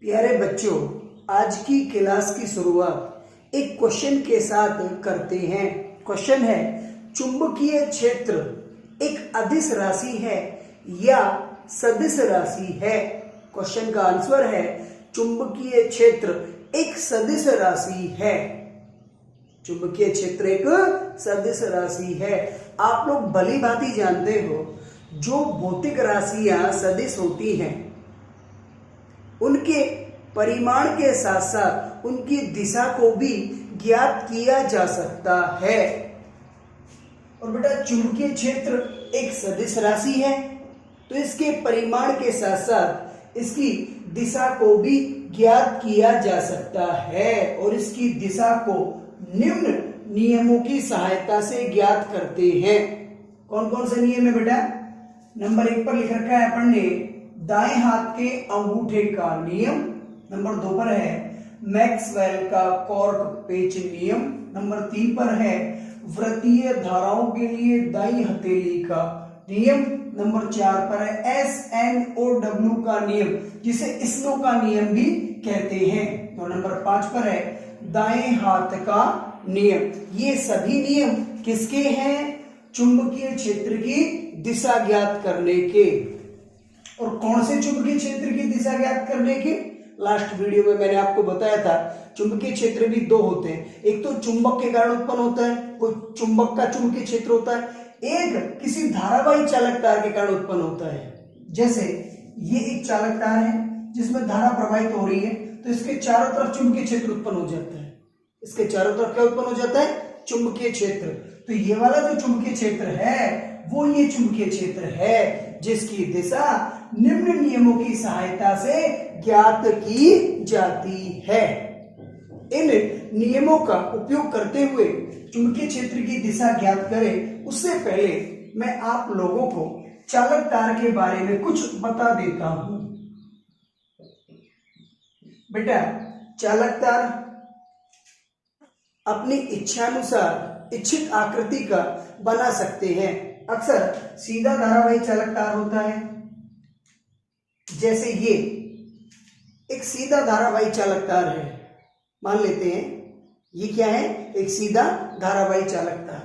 प्यारे बच्चों, आज की क्लास की शुरुआत एक क्वेश्चन के साथ करते हैं। क्वेश्चन है, चुंबकीय क्षेत्र एक अदिश राशि है या सदिश राशि है। क्वेश्चन का आंसर है चुंबकीय क्षेत्र एक सदिश राशि है। चुंबकीय क्षेत्र एक सदिश राशि है। आप लोग भली भांति जानते हो, जो भौतिक राशियां सदिश होती हैं उनके परिमाण के साथ साथ उनकी दिशा को भी ज्ञात किया जा सकता है। और बेटा, चुंबकीय क्षेत्र एक सदिश राशि है तो इसके परिमाण के साथ साथ इसकी दिशा को भी ज्ञात किया जा सकता है और इसकी दिशा को निम्न नियमों की सहायता से ज्ञात करते हैं। कौन कौन से नियम है बेटा? नंबर 1 पर लिख रखा है अपन ने दाएं हाथ के अंगूठे का नियम। नंबर 2 पर है मैक्सवेल का कॉर्क पेच नियम। नंबर 3 पर है वृत्तीय धाराओं के लिए दाई हथेली का नियम। नंबर 4 पर है SNOW का नियम, जिसे स्नो का नियम भी कहते हैं। तो नंबर 5 पर है दाएं हाथ का नियम। ये सभी नियम किसके हैं? चुंबकीय क्षेत्र की दिशा ज्ञात करने के। और कौन से चुंबकीय क्षेत्र की दिशा ज्ञात करने के? लास्ट वीडियो में मैंने आपको बताया था, चुंबकीय क्षेत्र भी दो होते हैं। एक तो चुंबक के कारण उत्पन्न होता है, कोई चुंबक का चुंबकीय क्षेत्र होता है। एक किसी धारावाही चालक तार के कारण उत्पन्न होता है। जैसे ये एक चालक तार है जिसमें धारा प्रवाहित हो रही है, तो इसके चारों तरफ चुंबकीय क्षेत्र उत्पन्न हो जाता है। इसके चारों तरफ क्या उत्पन्न हो जाता है? चुंबकीय क्षेत्र। तो ये वाला जो चुंबकीय क्षेत्र है वो ये चुंबकीय क्षेत्र है जिसकी दिशा निम्न नियमों की सहायता से ज्ञात की जाती है। इन नियमों का उपयोग करते हुए चुंबकीय क्षेत्र की दिशा ज्ञात करें, उससे पहले मैं आप लोगों को चालक तार के बारे में कुछ बता देता हूं। बेटा, चालक तार अपनी इच्छानुसार इच्छित आकृति का बना सकते हैं। अक्सर सीधा धारावाही चालक तार होता है। जैसे ये एक सीधा धारावाही चालक तार है, मान लेते हैं ये क्या है? एक सीधा धारावाही चालक तार।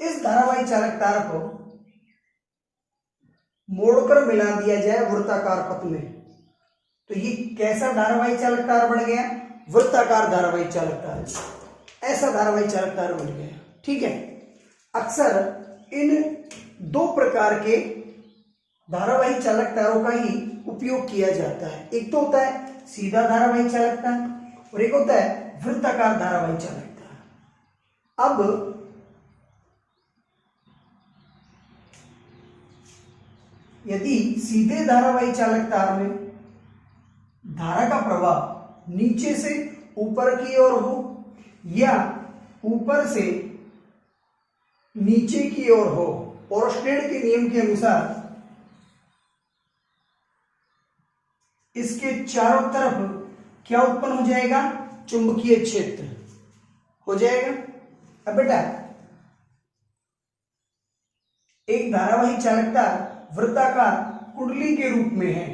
इस धारावाही चालक तार को मोड़कर मिला दिया जाए वृत्ताकार पथ में, तो ये कैसा धारावाही चालक तार बन गया? वृत्ताकार धारावाही चालक तार। ऐसा धारावाही चालक तार बन गया। ठीक है। अक्सर इन दो प्रकार के धारावाही चालक तारों का ही उपयोग किया जाता है। एक तो होता है सीधा धारावाही चालक तार और एक होता है वृत्ताकार धारावाही चालक तार। अब यदि सीधे धारावाही चालक तार में धारा का प्रवाह नीचे से ऊपर की ओर हो या ऊपर से नीचे की ओर हो, ओरस्टेड के नियम के अनुसार इसके चारों तरफ क्या उत्पन्न हो जाएगा? चुंबकीय क्षेत्र हो जाएगा। अब बेटा, एक धारावाही चालक तार वृत्ताकार कुंडली के रूप में है।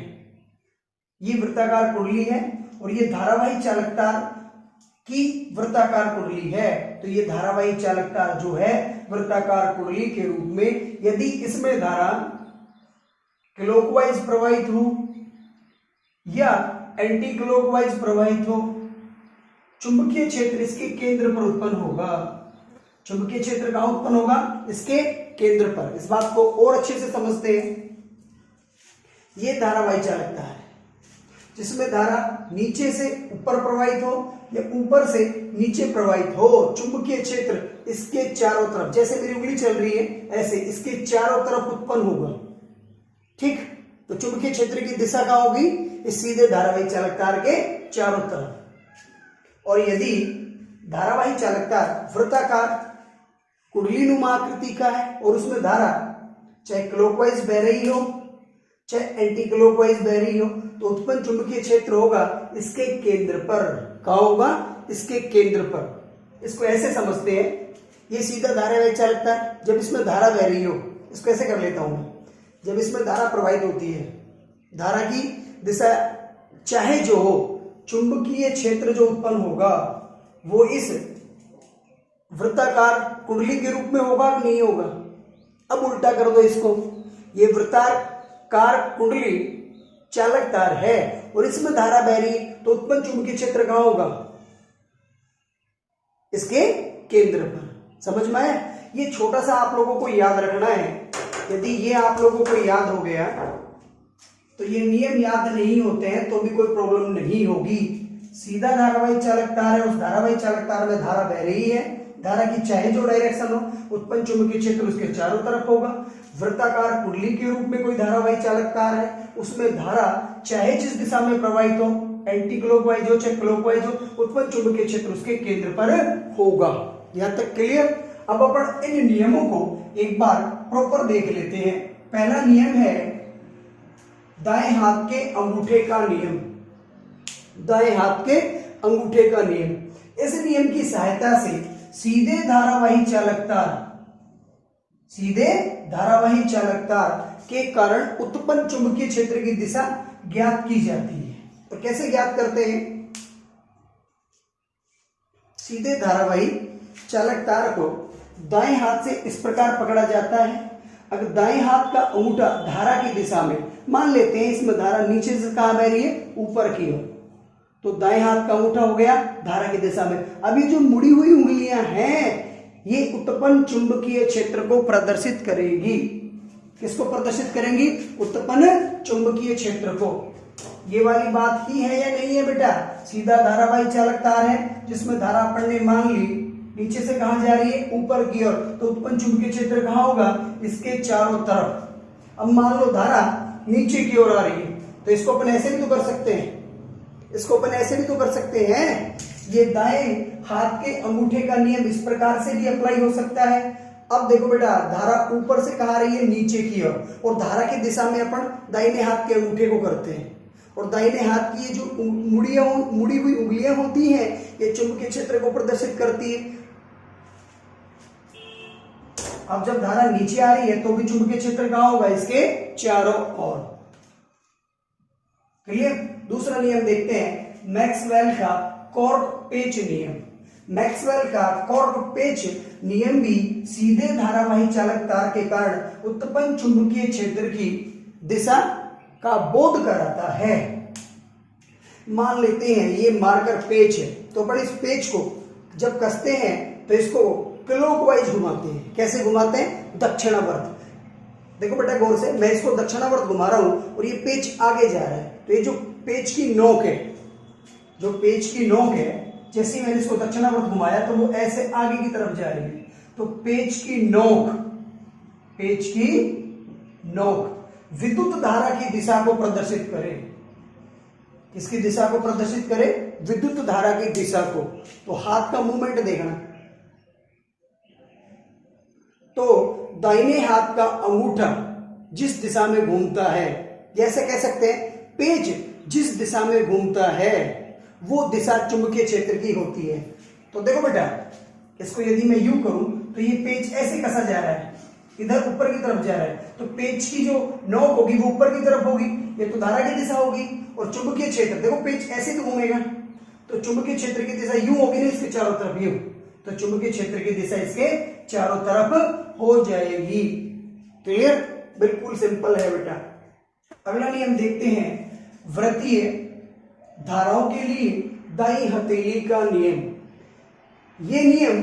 ये वृत्ताकार कुंडली है और ये धारावाही चालक तार की वृत्ताकार कुंडली है। तो ये धारावाही चालक तार जो है वृत्ताकार कुंडली के रूप में, यदि इसमें धारा क्लॉकवाइज प्रवाहित हो या एंटी क्लॉकवाइज प्रवाहित हो, चुंबकीय क्षेत्र इसके केंद्र पर उत्पन्न होगा। चुंबकीय क्षेत्र कहां उत्पन्न होगा? इसके केंद्र पर। इस बात को और अच्छे से समझते हैं। यह धारावाही चालक तार है जिसमें धारा नीचे से ऊपर प्रवाहित हो या ऊपर से नीचे प्रवाहित हो। चुंबकीय क्षेत्र इसके चारों तरफ, जैसे मेरी उंगली चल रही है ऐसे इसके चारों तरफ उत्पन्न होगा। ठीक। तो चुंबकीय क्षेत्र की दिशा कहां होगी? इस सीधे धारावाही चालक तार के चारों तरफ। और यदि धारावाही चालक तार वृत्ताकार कुंडलीनुमा आकृति का है और उसमें धारा चाहे क्लॉकवाइज बह रही हो चाहे एंटी क्लॉकवाइज बह रही हो, तो उत्पन्न चुंबकीय क्षेत्र होगा इसके केंद्र पर। कहां होगा? इसके केंद्र पर। इसको ऐसे समझते हैं, ये सीधा धारावाही चालक तार, जब इसमें धारा बह रही हो, इसको ऐसे कर लेता हूं मैं। जब इसमें धारा प्रवाहित होती है, धारा की दिशा चाहे जो हो, चुंबकीय क्षेत्र जो उत्पन्न होगा वो इस वृत्ताकार कुंडली के रूप में होगा कि नहीं होगा। अब उल्टा कर दो इसको, ये वृत्ताकार कुंडली चालक तार है और इसमें धारा बह रही है, तो उत्पन्न चुंबकीय क्षेत्र कहां होगा, इसके केंद्र पर। समझ में आया। ये छोटा सा आप लोगों को याद रखना है। यदि ये आप लोगों को याद हो गया तो ये नियम याद नहीं होते हैं तो भी कोई प्रॉब्लम नहीं होगी। सीधा धारावाही चालक तार है, उस धारावाही चालक तार में धारा बह रही है, धारा की चाहे जो डायरेक्शन हो, उत्पन्न चुंबकीय क्षेत्र उसके चारों तरफ होगा। वृत्ताकार कुंडली के रूप में कोई धारावाही चालक तार है, उसमें धारा चाहे जिस दिशा में प्रवाहित हो, एंटी क्लॉकवाइज हो चाहे क्लॉकवाइज हो, उत्पन्न चुंबकीय क्षेत्र उसके केंद्र पर होगा। यहां तक क्लियर। अब अपन इन नियमों को एक बार प्रॉपर देख लेते हैं। पहला नियम है दाएं हाथ के अंगूठे का नियम। दाएं हाथ के अंगूठे का नियम, इस नियम की सहायता से सीधे धारावाही चालक तार के कारण उत्पन्न चुंबकीय क्षेत्र की दिशा ज्ञात की जाती है। तो कैसे ज्ञात करते हैं, सीधे धारावाही चालक तार को दाएं हाथ से इस प्रकार पकड़ा जाता है। अगर दाएं हाथ का अंगूठा धारा की दिशा में, मान लेते हैं इसमें धारा नीचे से कहां बह रही है, ऊपर की ओर, तो दाएं हाथ का अंगूठा हो गया धारा की दिशा में। अभी जो मुड़ी हुई उंगलियां हैं ये उत्पन्न चुंबकीय क्षेत्र को प्रदर्शित करेगी। किसको प्रदर्शित करेंगी, उत्पन्न चुंबकीय क्षेत्र को। ये वाली बात ही है या नहीं है बेटा। सीधा धारावाही चालक तार है जिसमें धारा अपन ने मान ली नीचे से कहां जा रही है, ऊपर की ओर, तो उत्पन्न चुंबकीय क्षेत्र कहां होगा, इसके चारों तरफ। अब मान लो धारा नीचे की ओर आ रही है, तो इसको अपन ऐसे भी तो कर सकते हैं, ये दाएं हाथ के अंगूठे का नियम इस प्रकार से भी अप्लाई हो सकता है। अब देखो बेटा, धारा ऊपर से कहां आ रही है, नीचे की ओर, और धारा की दिशा में अपन दाहिने हाथ के अंगूठे को करते हैं, और दाहिने हाथ की ये जो मुड़ी हुई उंगलियां होती हैं ये चुंबकीय क्षेत्र को प्रदर्शित करती है। अब जब धारा नीचे आ रही है तो भी चुंबकीय क्षेत्र कहां होगा, इसके चारों ओर। क्लियर। दूसरा नियम देखते हैं, मैक्सवेल का कॉर्क पेच नियम। मैक्सवेल का कॉर्क पेच नियम भी सीधे धारावाही चालक तार के कारण उत्पन्न चुंबकीय क्षेत्र की दिशा का बोध कराता है। मान लेते हैं ये मार्कर पेच है, तो अपन इस पेच को जब कसते हैं तो इसको क्लॉकवाइज घुमाते हैं। कैसे घुमाते हैं, दक्षिणावर्त। देखो बेटा गौर से, मैं इसको दक्षिणावर्त घुमा रहा हूं और ये पेच आगे जा रहा है, तो ये जो पेच की नोक है, जैसे ही मैंने इसको दक्षिणावर्त घुमाया तो वो ऐसे आगे की तरफ जा रही है। तो पेच की नोक विद्युत धारा की दिशा को प्रदर्शित करे। किसकी दिशा को प्रदर्शित करे, विद्युत धारा की दिशा को। तो हाथ का मूवमेंट देखना, तो दाहिने हाथ का अंगूठा जिस दिशा में घूमता है, जैसे कह सकते हैं पेच जिस दिशा में घूमता है वो दिशा चुंबकीय क्षेत्र की होती है। तो देखो बेटा, इसको यदि मैं यूं करूं तो ये पेच ऐसे कसा जा रहा है, इधर ऊपर की तरफ जा रहा है, तो पेच की जो नोक होगी वो ऊपर की तरफ होगी, ये तो धारा की दिशा होगी। और चुंबकीय क्षेत्र देखो, पेच ऐसे तो घूमेगा, तो चुंबकीय क्षेत्र की दिशा यूं होगी ना, इसके चारों तरफ यूं, तो चुंबकीय क्षेत्र की दिशा इसके चारों तरफ हो जाएगी। क्लियर, बिल्कुल सिंपल है बेटा। अगला नियम देखते हैं, वृत्तीय धाराओं के लिए दाई हथेली का नियम। ये नियम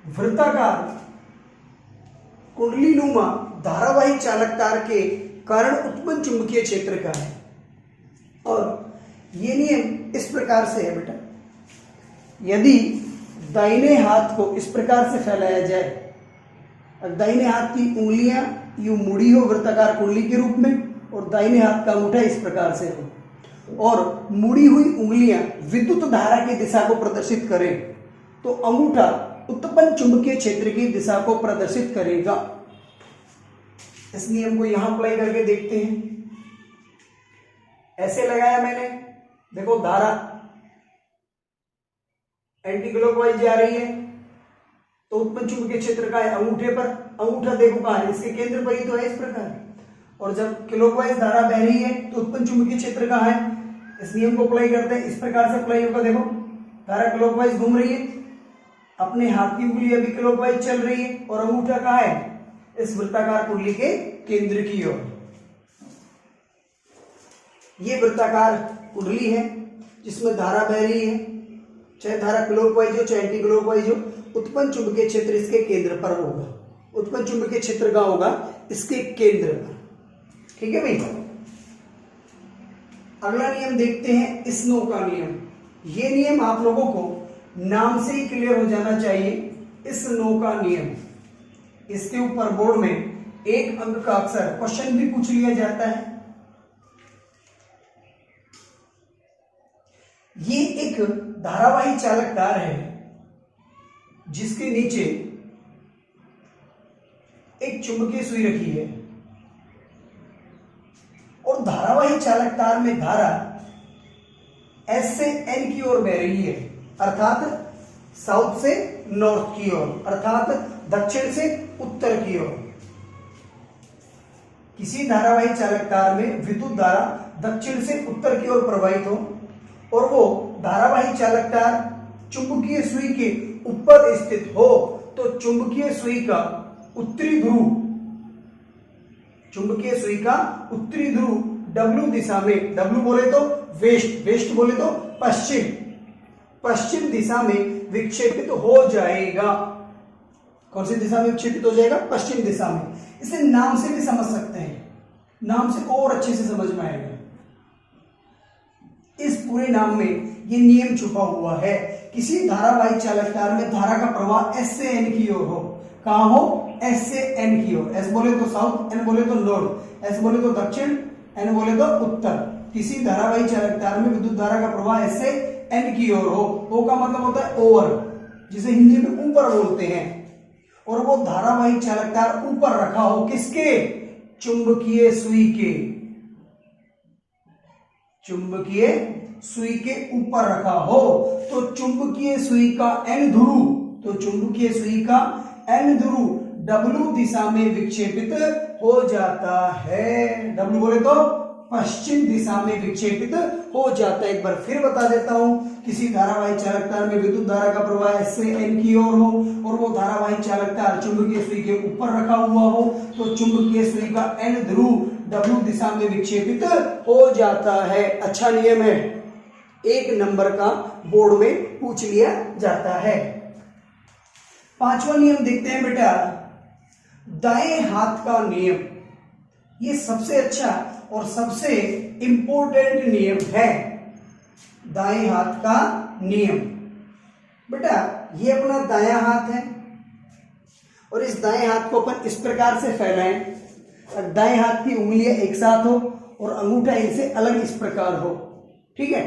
वृत्ताकार कुंडलीनुमा धारावाही चालक तार के कारण उत्पन्न चुंबकीय क्षेत्र का है। और ये नियम इस प्रकार से है बेटा, यदि दाहिने हाथ को इस प्रकार से फैलाया जाए, दाहिने हाथ की उंगलियां यूं मुड़ी हो वृत्ताकार कुंडली के रूप में, और दाहिने हाथ का अंगूठा इस प्रकार से हो, और मुड़ी हुई उंगलियां विद्युत धारा की दिशा को प्रदर्शित करें, तो अंगूठा उत्पन्न चुंबकीय क्षेत्र की दिशा को प्रदर्शित करेगा। इस नियम को यहां अप्लाई करके देखते हैं। ऐसे लगाया मैंने, देखो धारा एंटी क्लॉकवाइज जा रही है, तो उत्पन्न चुंबकीय क्षेत्र का है अंगूठे पर, अंगूठा देखो कहां है, इसके केंद्र पर ही तो है इस प्रकार। और जब क्लॉकवाइज धारा बह रही है तो उत्पन्न चुंबकीय क्षेत्र कहां है, इस नियम को अप्लाई करते हैं, इस प्रकार से अप्लाई होगा। देखो धारा क्लॉकवाइज घूम रही है, अपने हाथ की उंगली अभी क्लॉकवाइज चल रही है और अंगूठा कहाँ है, इस वृत्ताकार कुंडली के केंद्र की ओर। ये वृत्ताकार कुंडली है जिसमें धारा बह रही है, चाहे धारा क्लॉकवाइज हो चाहे एंटी क्लॉकवाइज हो। उत्पन्न चुंबकीय क्षेत्र इसके केंद्र पर होगा, उत्पन्न चुंबकीय क्षेत्र का होगा इसके केंद्र पर। ठीक है भाई। अगला नियम देखते हैं स्नो का नियम। ये नियम आप लोगों को नाम से ही क्लियर हो जाना चाहिए। स्नो का नियम, इसके ऊपर बोर्ड में 1 अंक का अक्सर क्वेश्चन भी पूछ लिया जाता है। ये एक धारावाही चालक तार है जिसके नीचे एक चुंबकीय सुई रखी है और धारावाही चालक तार में धारा एस से एन की ओर बह रही है, अर्थात साउथ से नॉर्थ की ओर, अर्थात दक्षिण से उत्तर की ओर। किसी धारावाही चालक तार में विद्युत धारा दक्षिण से उत्तर की ओर प्रवाहित हो और वो धारावाही चालक तार चुंबकीय सुई के ऊपर स्थित हो तो चुंबकीय सुई का उत्तरी ध्रुव, चुंबकीय सुई का उत्तरी ध्रुव W दिशा में, W बोले तो वेस्ट, वेस्ट बोले तो पश्चिम, पश्चिम दिशा में विक्षेपित हो जाएगा। कौन सी दिशा में विक्षेपित हो जाएगा, पश्चिम दिशा में। इसे नाम से भी समझ सकते हैं, नाम से और अच्छे से समझ में आएगा। इस पूरे नाम में ये नियम छुपा हुआ है। किसी धारावाही चालक तार में धारा का प्रवाह एस से एन की ओर हो, कहां हो, एस से एन की ओर। एस बोले तो साउथ, एन बोले तो नॉर्थ, एस बोले तो दक्षिण, एन बोले तो उत्तर। किसी धारावाही चालक तार में विद्युत धारा का प्रवाह एस से एन की ओर हो, ओ का मतलब होता है ओवर, जिसे हिंदी में ऊपर बोलते हैं। और वो धारावाही चालक तार ऊपर रखा हो, किसके, चुंबकीय सुई के, चुंबकीय सुई के ऊपर रखा हो तो चुंबकीय सुई का एन ध्रुव, तो चुंबकीय सुई का एन ध्रुव W दिशा में विक्षेपित हो जाता है। W बोले तो पश्चिम दिशा में विक्षेपित हो जाता है। एक बार फिर बता देता हूं, किसी धारावाही चालक तार में विद्युत धारा का प्रवाह एस से एन की ओर हो और वो धारावाही चालक तार चुंबकीय सुई के ऊपर रखा हुआ हो तो चुंबकीय सुई का एन ध्रुव W दिशा में विक्षेपित हो जाता है। अच्छा नियम है, 1 नंबर का बोर्ड में पूछ लिया जाता है। 5वां नियम देखते हैं बेटा, दाएं हाथ का नियम। ये सबसे अच्छा और सबसे इंपॉर्टेंट नियम है, दाएं हाथ का नियम। बेटा ये अपना दायां हाथ है और इस दाएं हाथ को अपन इस प्रकार से फैलाएं, दाएं हाथ की उंगलियां एक साथ हो और अंगूठा इनसे अलग इस प्रकार हो। ठीक है,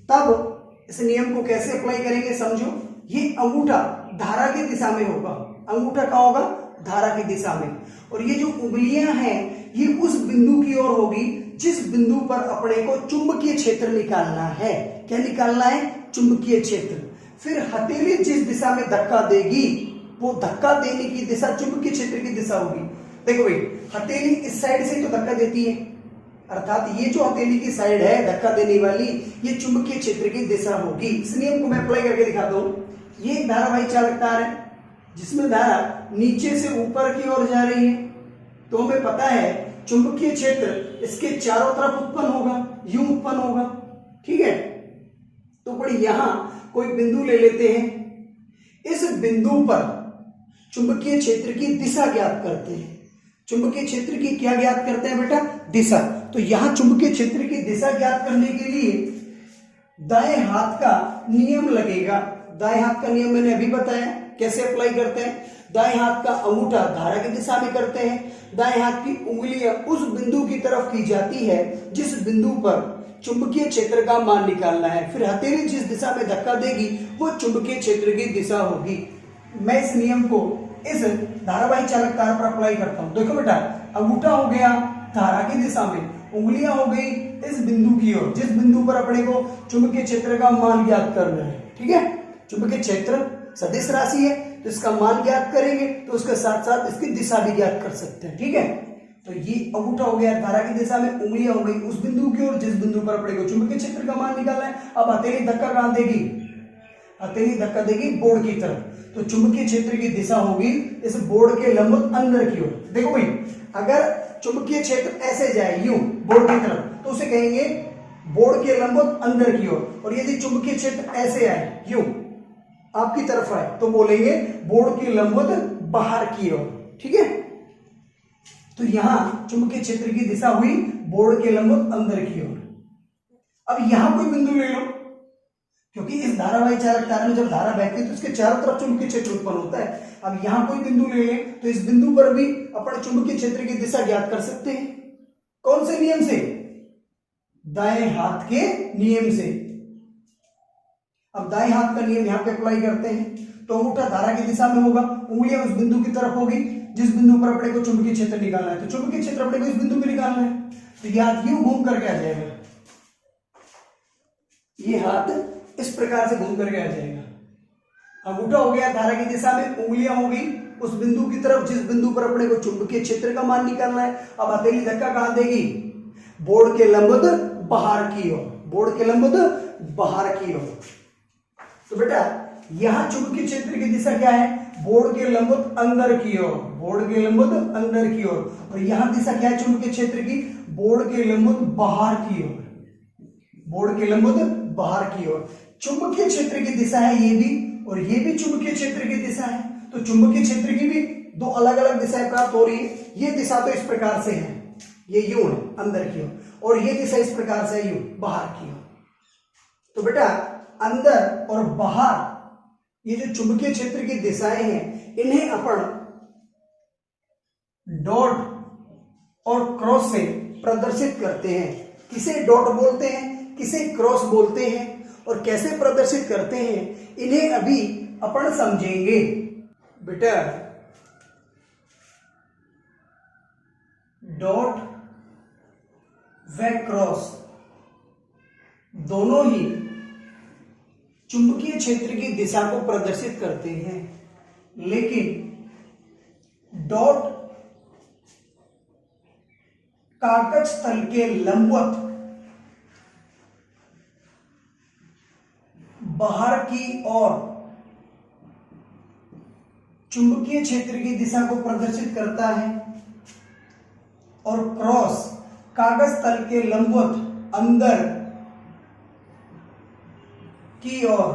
तब इस नियम को कैसे अप्लाई करेंगे समझो। ये अंगूठा धारा की दिशा में होगा, अंगूठा कहाँ होगा, धारा की दिशा में, और ये जो उंगलियां हैं ये उस बिंदु की ओर होगी जिस बिंदु पर अपने को चुंबकीय क्षेत्र निकालना है। क्या निकालना है, चुंबकीय क्षेत्र। फिर हथेली जिस दिशा में धक्का देगी वो धक्का देने की दिशा चुंबकीय क्षेत्र की दिशा होगी। देखो भाई, हथेली इस साइड से तो धक्का देती है, अर्थात ये जो हथेली की साइड है धक्का देने वाली, ये चुंबकीय क्षेत्र की दिशा होगी। इस नियम को मैं अप्लाई करके दिखाता हूं। ये एक धारावाही चालक तार है जिसमें धारा नीचे से ऊपर की ओर जा रही है, तो हमें पता है चुंबकीय क्षेत्र इसके चारों तरफ उत्पन्न होगा, यूं उत्पन्न होगा। ठीक है, तो बड़ी यहां कोई बिंदु ले लेते हैं, इस बिंदु पर चुंबकीय क्षेत्र की दिशा ज्ञात करते हैं। चुंबकीय क्षेत्र की क्या ज्ञात करते हैं बेटा, दिशा। तो यहां चुंबकीय क्षेत्र की दिशा ज्ञात करने के लिए दाएं हाथ का नियम लगेगा। दाएं हाथ का नियम मैंने अभी बताया, कैसे अप्लाई करते हैं। दाएं हाथ का अंगूठा धारा की दिशा में करते हैं, दाएं हाथ की उंगलियां उस बिंदु की तरफ की जाती है जिस बिंदु पर चुंबकीय क्षेत्र का मान निकालना है। फिर हथेली जिस दिशा में धक्का देगी वो चुंबकीय क्षेत्र की दिशा होगी। मैं इस नियम को इस धारावाही चालक तार पर अप्लाई करता हूं। देखो बेटा, अंगूठा हो गया धारा की दिशा में, उंगलियां हो गई इस बिंदु की ओर जिस बिंदु पर अपने को चुंबकीय क्षेत्र का मान ज्ञात करना है। ठीक है, चुंबकीय क्षेत्र सदिश राशि है तो इसका मान ज्ञात करेंगे तो उसके साथ साथ इसकी दिशा भी ज्ञात कर सकते हैं। ठीक है, तो ये अंगूठा हो गया धारा की दिशा में, उंगलियां हो गई उस बिंदु की ओर जिस बिंदु पर अपने को चुंबकीय क्षेत्र का मान निकालना है। अब हथेली धक्का कहां देगी, हथेली धक्का देगी बोर्ड की तरफ, तो चुंबकीय क्षेत्र की दिशा होगी इस बोर्ड के लंबवत अंदर की ओर। देखो भाई, अगर चुंबकीय क्षेत्र ऐसे जाए यूं बोर्ड की तरफ तो उसे कहेंगे बोर्ड के लंबवत अंदर की ओर, और यदि चुंबकीय क्षेत्र ऐसे आए यूं आपकी तरफ आए तो बोलेंगे बोर्ड के लंबवत बाहर की ओर। ठीक है, तो यहां चुंबकीय क्षेत्र की दिशा हुई बोर्ड के लंबवत अंदर की ओर। अब यहां कोई बिंदु ले लो, क्योंकि इस धारावाही चालक तार में जब धारा बहती है तो इसके चारों तरफ चुंबकीय क्षेत्र उत्पन्न होता है। अब यहां कोई बिंदु ले लें तो इस बिंदु पर भी अपने चुंबकीय क्षेत्र की दिशा ज्ञात कर सकते हैं। कौन से नियम से, दाएं हाथ के नियम से। अब दाएं हाथ का नियम यहां पे अप्लाई करते हैं, तो अंगूठा धारा की दिशा में होगा, उंगलियां उस बिंदु की तरफ होगी जिस बिंदु पर अपने को चुंबकीय क्षेत्र निकालना है। तो चुंबकीय क्षेत्र अपने को इस बिंदु पे निकालना है, तो ये हाथ यूं घूम करके आ जाएगा, ये हाथ इस प्रकार से घूम करके आ जाएगा। अंगूठा हो गया धारा की दिशा में, उंगलियां होगी उस बिंदु की तरफ जिस बिंदु पर अपने को चुंबकीय क्षेत्र का मान निकालना है। अब हथेली धक्का कहां देगी, बोर्ड के लंबवत बाहर की ओर, बोर्ड के लंबवत बाहर की ओर। तो बेटा यहां चुंबकीय क्षेत्र की दिशा क्या है, बोर्ड के लंबवत अंदर की ओर, बोर्ड के लंबवत अंदर की ओर, और यहां दिशा क्या है चुंबकीय क्षेत्र की, बोर्ड के लंबवत बाहर की ओर, बोर्ड के लंबवत बाहर की ओर। चुंबकीय क्षेत्र की दिशा है ये भी, और ये भी चुंबकीय क्षेत्र की दिशा है, तो चुंबकीय क्षेत्र की भी दो अलग अलग दिशाएं प्राप्त हो रही है। ये दिशा तो इस प्रकार से है, ये यूं है अंदर की ओर, और ये दिशा इस प्रकार से यूं बाहर की ओर। तो बेटा अंदर और बाहर ये जो चुंबकीय क्षेत्र की दिशाएं हैं इन्हें अपन डॉट और क्रॉस से प्रदर्शित करते हैं। किसे डॉट बोलते हैं, किसे क्रॉस बोलते हैं, और कैसे प्रदर्शित करते हैं इन्हें अभी अपन समझेंगे। बेटा डॉट व क्रॉस दोनों ही चुंबकीय क्षेत्र की दिशा को प्रदर्शित करते हैं, लेकिन डॉट कागज तल के लंबवत बाहर की ओर चुंबकीय क्षेत्र की दिशा को प्रदर्शित करता है, और क्रॉस कागज तल के लंबवत अंदर की ओर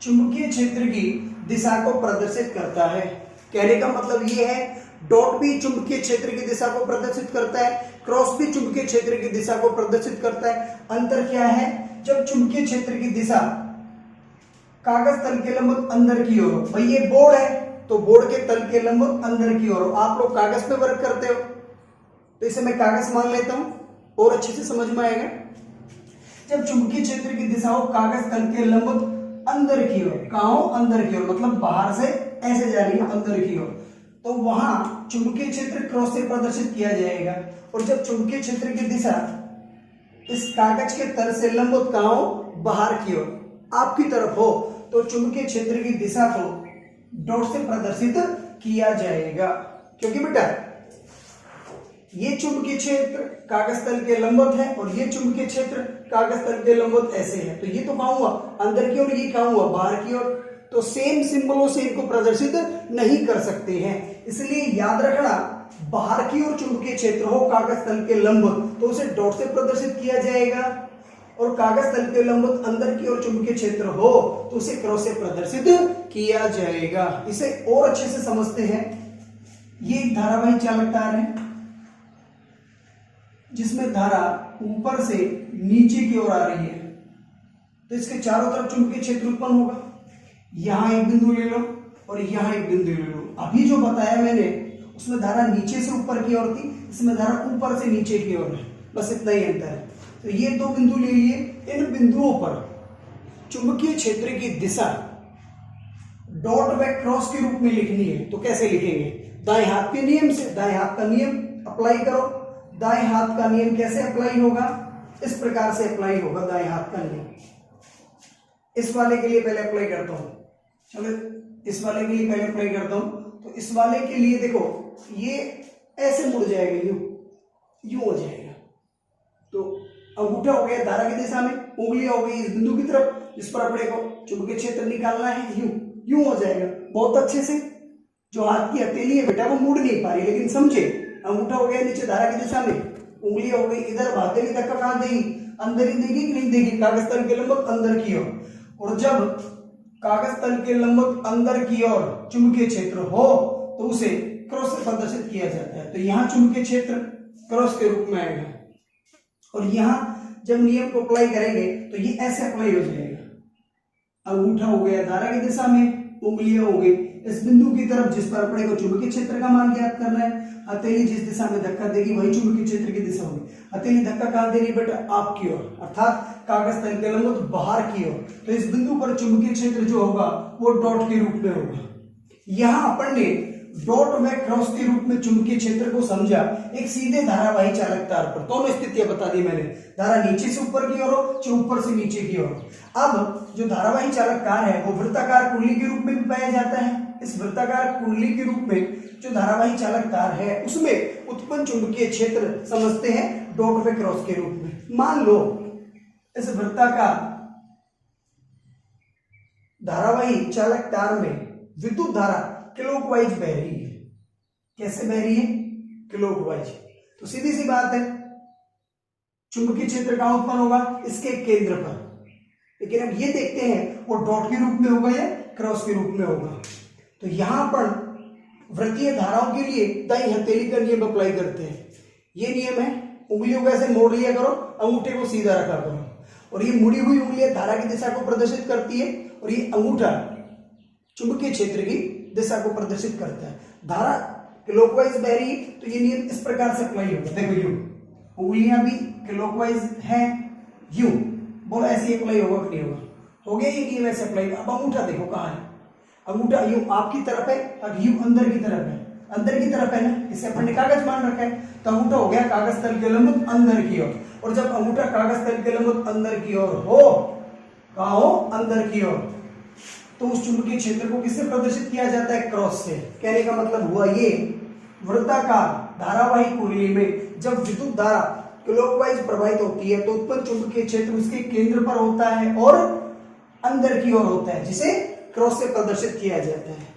चुंबकीय क्षेत्र की दिशा को प्रदर्शित करता है। कहने का मतलब यह है डॉट भी चुंबकीय क्षेत्र की दिशा को प्रदर्शित करता है, क्रॉस भी चुंबकीय क्षेत्र की दिशा को प्रदर्शित करता है। अंतर क्या है, जब चुंबकीय क्षेत्र की दिशा कागज तल के लंबवत अंदर की ओर, भाई ये बोर्ड है तो बोर्ड के तल के लंबवत अंदर की ओर, आप लोग कागज पे वर्क करते हो तो इसे मैं कागज मान लेता हूं और अच्छे से समझ में आएगा। जब चुंबकीय क्षेत्र की दिशा हो कागज तल के लंबवत अंदर की ओर, कहां हो अंदर की ओर, मतलब बाहर से ऐसे जा रही है अंदर की ओर, तो वहां चुंबकीय क्षेत्र क्रॉस से प्रदर्शित किया जाएगा। और जब चुंबकीय क्षेत्र की दिशा इस कागज के तल से लंबवत कहां हो, बाहर की ओर आपकी तरफ हो, तो चुंबकीय क्षेत्र की दिशा को डॉट से प्रदर्शित किया जाएगा। क्योंकि बेटा ये चुंबकीय क्षेत्र कागज तल के लंबवत है और ये चुंबकीय क्षेत्र कागज तल के लंबवत ऐसे है, तो ये तो कहां हुआ अंदर की ओर, ये कहां हुआ बाहर की ओर, तो सेम सिंबलों से इनको प्रदर्शित नहीं कर सकते हैं। इसलिए याद रखना, बाहर की ओर चुंबकीय क्षेत्र हो कागज तल के लंबवत तो उसे डॉट से प्रदर्शित किया जाएगा, और कागज तल के लंबवत अंदर की ओर चुंबकीय क्षेत्र हो तो उसे क्रॉस से प्रदर्शित किया जाएगा। इसे और अच्छे से समझते हैं। ये एक धारावाही चालक तार है जिसमें धारा ऊपर से नीचे की ओर आ रही है, तो इसके चारों तरफ चुंबकीय क्षेत्र उत्पन्न होगा। यहां एक बिंदु ले लो और यहां एक बिंदु ले लो। अभी जो बताया मैंने उसमें धारा नीचे से ऊपर की ओर थी, इसमें धारा ऊपर से नीचे की ओर है, बस इतना ही अंतर है। तो ये दो बिंदु ले लिए, इन बिंदुओं पर चुंबकीय क्षेत्र की दिशा डॉट व क्रॉस के रूप में लिखनी है। तो कैसे लिखेंगे, दाएं हाथ के नियम से, दाएं हाथ का नियम अप्लाई करो। दाएं हाथ का नियम कैसे अप्लाई होगा, इस प्रकार से अप्लाई होगा दाएं हाथ का नियम। इस वाले के लिए पहले अप्लाई करता हूं, चलो इस वाले के लिए पहले अप्लाई करता हूं। तो इस वाले के लिए देखो ये ऐसे मुड़ जाएगा, यूं हो जाएगा। तो अंगूठा हो गया धारा की दिशा में, उंगलियां हो गई इस बिंदु की तरफ जिस पर अपने को चुंबकीय क्षेत्र निकालना है, यूं हो जाएगा बहुत अच्छे से। जो हाथ की हथेली है बेटा वो मुड़ नहीं पा रही, लेकिन समझे, अंगूठा हो गया नीचे धारा की दिशा में, उंगलियां हो गई इधर, हथेली धक्का कहां देगी, अंदर ही देगी कि नहीं देगी, कागज तल के लंबवत अंदर की ओर। और जब कागज तल के लंबवत अंदर की ओर चुंबकीय क्षेत्र हो तो उसे क्रॉस से प्रदर्शित किया जाता है। तो यहाँ चुंबकीय क्षेत्र क्रॉस के रूप में आएगा, और यहाँ जब नियम को अप्लाई करेंगे तो ये ऐसे अप्लाई हो जाएगा। अंगूठा हो गया धारा की दिशा में, उंगलियां हो गई इस बिंदु की तरफ जिस पर अपने को चुंबकीय क्षेत्र का मान ज्ञात करना है। हथेली जिस दिशा में धक्का देगी वही चुंबकीय क्षेत्र की दिशा होगी। हथेली धक्का कहां दे रही है बेटा, आपकी ओर, अर्थात कागज तल के लंबवत बाहर की ओर। तो इस बिंदु पर चुंबकीय क्षेत्र जो होगा वो डॉट के रूप में होगा। यहाँ अपन ने डॉट व क्रॉस के रूप में चुंबकीय क्षेत्र को समझा एक सीधे धारावाही चालक तार पर। दोनों स्थितियां बता दी मैंने, धारा नीचे से ऊपर की ओर हो, ऊपर से नीचे की ओर। अब जो धारावाही चालक तार है वो वृत्ताकार कुंडली के रूप में भी पाया जाता है। इस वृत्ताकार कुंडली के रूप में जो धारावाही चालक तार है उसमें उत्पन्न चुंबकीय क्षेत्र समझते हैं डॉट व क्रॉस के रूप में। मान लो इस वृत्ताकार धारावाही चालक तार में विद्युत धारा क्लॉकवाइज बह रही है। कैसे बह रही है, क्लॉकवाइज। तो सीधी सी बात है चुंबकीय क्षेत्र कहां उत्पन्न होगा, इसके केंद्र पर। लेकिन अब ये देखते हैं वो डॉट के रूप में होगा या क्रॉस के रूप में होगा। तो यहां पर वृत्तीय धाराओं के लिए दाई हथेली का नियम अप्लाई करते हैं। ये नियम है, उंगलियों को ऐसे मोड़ लिया करो, अंगूठे को सीधा रखा करो, और ये मुड़ी हुई उंगलियां धारा की दिशा को प्रदर्शित करती है, और ये अंगूठा चुंबकीय क्षेत्र की दिशा को प्रदर्शित करता है। धारा क्लॉकवाइज बह रही है तो ये नियम इस प्रकार से अप्लाई होगा। देखो यूं, उंगलियां भी क्लॉकवाइज हैं, यूं बोलो ऐसे अप्लाई होगा कि नहीं होगा, हो गया ये नियम ऐसे अप्लाई। अब अंगूठा देखो कहां है, अंगूठा यूं आपकी तरफ है और यूं अंदर की तरफ है, अंदर की तरफ है ना, इसे अपन ने कागज मान रखा है। तो अंगूठा हो गया कागज तल के लंबवत अंदर की ओर, और जब अंगूठा कागज तल के लंबवत अंदर की ओर हो, कहां हो, अंदर की ओर, तो उस चुंबकीय क्षेत्र को किससे प्रदर्शित किया जाता है, क्रॉस से। कहने का मतलब हुआ ये वृत्ताकार धारावाही कुंडली में जब विद्युत धारा क्लॉकवाइज प्रवाहित होती है तो उत्पन्न चुंबकीय क्षेत्र उसके केंद्र पर होता है और अंदर की ओर होता है, जिसे क्रॉस से प्रदर्शित किया जाता है।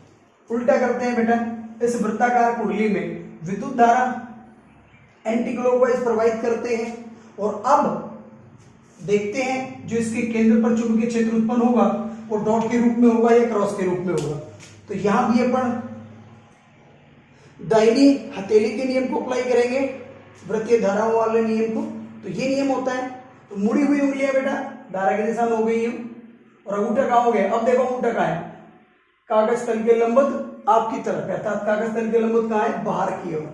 उल्टा करते हैं बेटा, इस वृत्ताकार कुंडली में विद्युत धारा एंटी क्लॉकवाइज प्रवाहित करते हैं, और अब देखते हैं जो इसके केंद्र पर चुंबकीय क्षेत्र उत्पन्न होगा वो डॉट के रूप में होगा या क्रॉस के रूप में होगा। तो यहां भी अपन दाहिनी हथेली के नियम को अप्लाई करेंगे, वृत्तीय धाराओं वाले नियम को। तो ये नियम होता है, तो मुड़ी हुई उंगलियां बेटा धारा की दिशा में हो गई यूं, और अंगूठा कहां हो गया, अब देखो अंगूठा कहां है, कागज तल के लंबवत आपकी तरफ, अर्थात कागज तल के लंबवत कहां है, बाहर की ओर।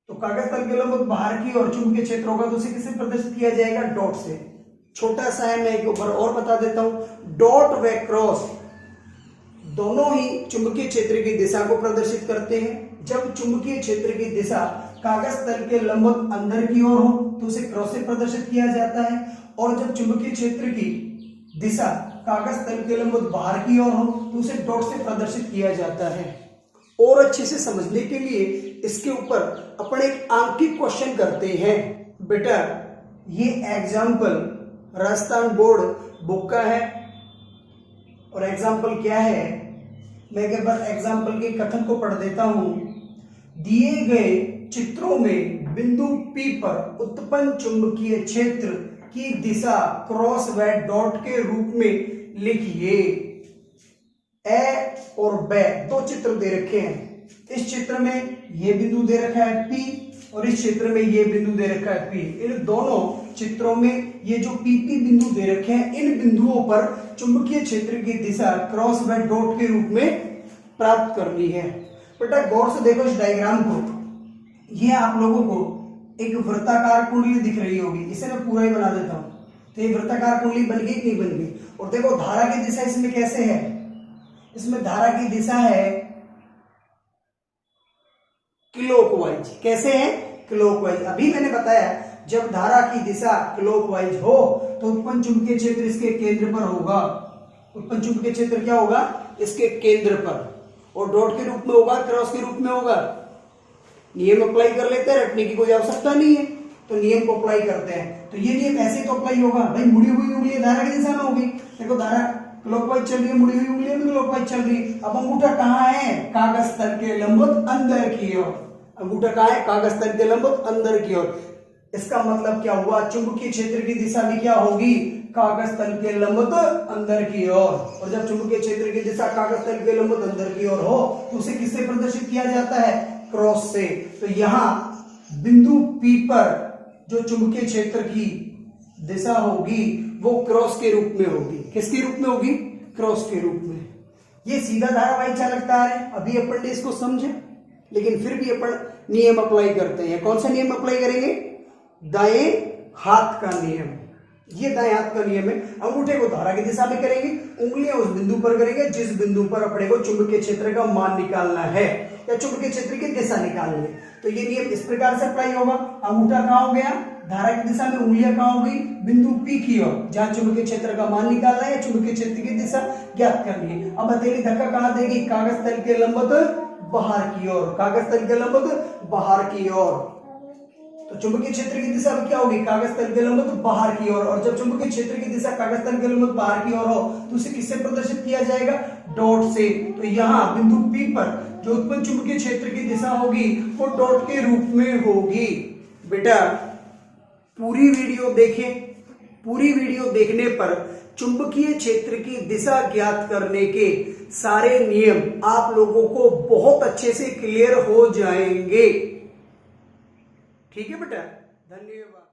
तो कागज तल के लंबवत बाहर की ओर चुंबकीय क्षेत्र होगा तो उसे किससे प्रदर्शित किया जाएगा, डॉट से। छोटा सा है, मैं एक ऊपर और बता देता हूं, डॉट व क्रॉस दोनों ही चुंबकीय क्षेत्र की दिशा को प्रदर्शित करते हैं। जब चुंबकीय क्षेत्र की दिशा कागज तल के लंबवत अंदर की ओर हो तो उसे क्रॉस से प्रदर्शित किया जाता है, और जब चुंबकीय क्षेत्र की दिशा कागज तल के लंबवत बाहर की ओर हो तो उसे डॉट से प्रदर्शित किया जाता है। और अच्छे से समझने के लिए इसके ऊपर अपन एक आंकिक क्वेश्चन करते हैं। बेटा ये एग्जाम्पल राजस्थान बोर्ड बुक का है, और एग्जाम्पल क्या है, मैं एक बार एग्जाम्पल के कथन को पढ़ देता हूं। दिए गए चित्रों में बिंदु P पर उत्पन्न चुंबकीय क्षेत्र की दिशा क्रॉस व डॉट के रूप में लिखिए। ए और ब दो चित्र दे रखे हैं, इस चित्र में ये बिंदु दे रखा है P, और इस चित्र में ये बिंदु दे रखा है P। इन दोनों चित्रों में ये जो PP बिंदु दे रखे हैं, इन बिंदुओं पर चुंबकीय क्षेत्र की दिशा क्रॉस व डॉट के रूप में प्राप्त करनी है। बेटा गौर से देखो इस डायग्राम को, ये आप लोगों को एक वृत्ताकार कुंडली दिख रही होगी, इसे मैं पूरा ही बना देता हूं। तो ये वृत्ताकार कुंडली बन गई कि नहीं बन गई, और देखो धारा की दिशा इसमें कैसे है, इसमें धारा की दिशा है क्लॉकवाइज। कैसे है, क्लॉकवाइज। अभी मैंने बताया जब धारा की दिशा क्लॉकवाइज हो तो उत्पन्न चुंबकीय क्षेत्र इसके केंद्र पर होगा। उत्पन्न चुंबकीय क्षेत्र क्या होगा, इसके केंद्र पर। और डॉट के रूप में होगा, क्रॉस के रूप में होगा। नियम अप्लाई कर लेते हैं, रटने की कोई आवश्यकता नहीं है, तो नियम को अप्लाई करते हैं। तो ये नियम ऐसे तो अप्लाई होगा भाई, मुड़ी हुई उंगली धारा की दिशा में होगी। देखो धारा क्लॉकवाइज चल रही है, मुड़ी हुई उंगली भी क्लॉकवाइज चल रही है। अब अंगूठा कहाँ है? कागज तल के लंबवत अंदर की ओर। अंगूठा कहाँ है? कागज तल के लंबवत अंदर की ओर। इसका मतलब क्या हुआ? चुंबकीय क्षेत्र की दिशा भी क्या होगी? कागज तल के लंबवत अंदर की ओर। और जब चुंबकीय क्षेत्र की दिशा कागज तल के लंबवत अंदर की ओर हो तो उसे किससे प्रदर्शित किया जाता है? क्रॉस से। तो यहां बिंदु P पर जो चुंबकीय क्षेत्र की दिशा होगी वो क्रॉस के रूप में होगी। किसके रूप में होगी? क्रॉस के रूप में। ये सीधा धारावाहिक चालकता है, अभी अपन ने इसको समझे, लेकिन फिर भी अपन नियम अप्लाई करते हैं। कौन सा नियम अप्लाई करेंगे? दाएं हाथ का नियम। ये दाएं हाथ का नियम है। अंगूठे को धारा की दिशा में करेंगे, उंगलियां उस बिंदु पर करेंगे जिस बिंदु पर अपने को चुंबकीय क्षेत्र का मान निकालना है या चुंबकीय क्षेत्र की दिशा निकालनी है। तो ये नियम इस प्रकार से अप्लाई होगा। अंगूठा कहां हो गया? धारा की दिशा में, उंगलियां कहां हो गई? बिंदु P की ओर, जहां चुंबकीय क्षेत्र का मान निकालना है या चुंबकीय क्षेत्र की दिशा ज्ञात करनी है। अब हथेली धक्का कहां देगी? कागज तल के लंबवत बाहर की ओर। कागज तल के लंबवत बाहर की ओर। तो चुंबकीय क्षेत्र की दिशा क्या होगी? कागज तल के लंबवत बाहर की ओर। और जब चुंबकीय क्षेत्र की दिशा कागज तल के लंबवत बाहर की ओर हो तो उसे किससे प्रदर्शित किया जाएगा? डॉट से। तो यहाँ बिंदु P पर जो उत्पन्न चुंबकीय क्षेत्र की दिशा होगी वो डॉट के रूप में होगी। बेटा पूरी वीडियो देखें। पूरी वीडियो देखने पर चुंबकीय क्षेत्र की दिशा ज्ञात करने के सारे नियम आप लोगों को बहुत अच्छे से क्लियर हो जाएंगे। ठीक है बेटा, धन्यवाद।